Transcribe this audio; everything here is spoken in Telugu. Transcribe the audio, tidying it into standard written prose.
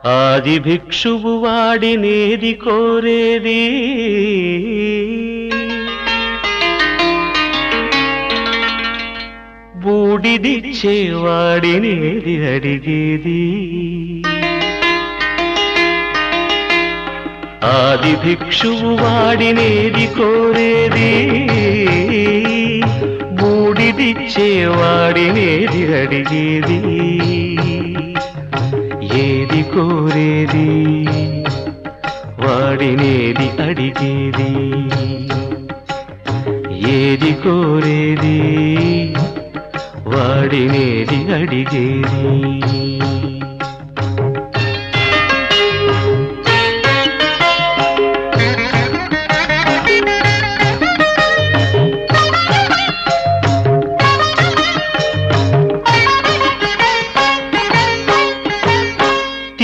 ఆది భిక్షువు వాడినేది కోరేది బూడిదిచ్చేవాడినేది అడిగేది ఆది భిక్షువు వాడినేది కోరేది బూడిదిచ్చేవాడినేది అడిగేది ఏది కోరేది వాడినేది అడిగేది ఏది కోరేది వాడినేది అడిగేది